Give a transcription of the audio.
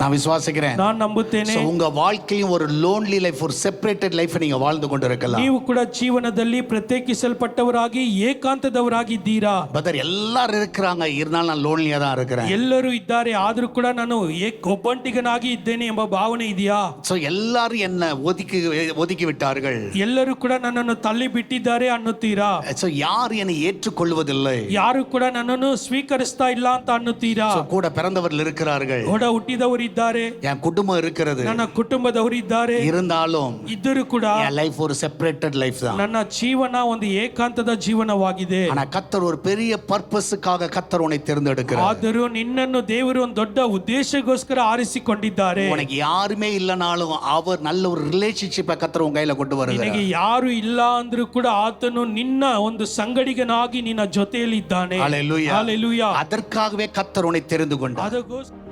நான் விசுவாசிக்கிறேன். நான் நம்புತ್ತೇನೆ. உங்க வாழ்க்கையும் ஒரு லோன்லி லைஃப், ஒரு செப்பரேட்டட் லைஃப் நீங்க வாழ்ந்து கொண்டிருக்கலாம். ನೀವು ಕೂಡ ಜೀವನದಲ್ಲಿ ಪ್ರತ್ಯೇಕಿಸಲ್ಪಟ್ಟವರಾಗಿ ಏಕಾಂತದವರಾಗಿದ್ದೀರಾ. பதர் எல்லாரும் இருக்கிறாங்க, இருந்தாலும் நான் லோன்லியா தான் இருக்கிறேன். ಎಲ್ಲರೂ ಇದ್ದಾರೆ, ಆದರೂ ಕೂಡ ನಾನು ಒಬ್ಬಂಟಿಗನಾಗಿ ಇದ್ದೇನೆ ಎಂಬ ಭಾವನೆ ಇದೆಯಾ? சோ எல்லாரும் என்ன ஒதுக்கி விட்டார்கள். ಎಲ್ಲರೂ ಕೂಡ ನನ್ನನ್ನು ತಳ್ಳಿ ಬಿಟ್ಟಿದ್ದಾರೆ ಅನ್ನುತ್ತೀರಾ? சோ யார் என்னை ஏற்றுக்கொள்வதில்லை, ಯಾರು ಕೂಡ ನನ್ನನ್ನು ಸ್ವೀಕರಿಸ್ತಾ ಇಲ್ಲ ಅಂತ ಅನ್ನುತ್ತೀರಾ? கூட பிறந்தவர்கள் இருக்கிறார்கள், ಒಡ ಹುಟ್ಟಿದವರು ಇದ್ದಾರೆ, என் குடும்பம் இருக்கிறது, ನನ್ನ ಕುಟುಂಬದವರು ಇದ್ದಾರೆ. இருந்தாலும் ಇದ್ದರೂ ಕೂಡ என் லைஃப் ஒரு செப்பரேட்டட் லைஃப் தான். ನನ್ನ ಜೀವನ ಒಂದು ಏಕಾಂತದ ಜೀವನವಾಗಿದೆ. ஆனா கர்த்தர் ஒரு பெரிய பர்பஸ்க்காக கர்த்தர் உன்னை தேர்ந்தெடுக்கிறார். ಆದರೂ ನಿನ್ನನ್ನು ದೇವರು ಒಂದು ದೊಡ್ಡ ಉದ್ದೇಶಕ್ಕೋಸ್ಕರ ಆರಿಸಿಕೊಂಡಿದ್ದಾರೆ. உனக்கு யாருமே இல்லனாலும் அவர் நல்ல ஒரு ரிலேஷன்ஷிப்பை கர்த்தர் உன் கையில கொண்டு வருகிறார். ನಿನಗೆ ಯಾರು ಇಲ್ಲ ಅಂದ್ರೂ ಕೂಡ ಆತನು ನಿನ್ನ ಒಂದು ಸಂಗಡಿಗನಾಗಿ ನಿನ್ನ ಜೊತೆಯಲ್ಲಿ ಇದ್ದಾನೆ. ஹல்லேலூயா. ಹಲ್ಲೆಲೂಯಾ. அதற்காகவே கர்த்தர் உன்னை தெரிந்து கொண்டார். ಅದಕ್ಕೋಸ್ಕರ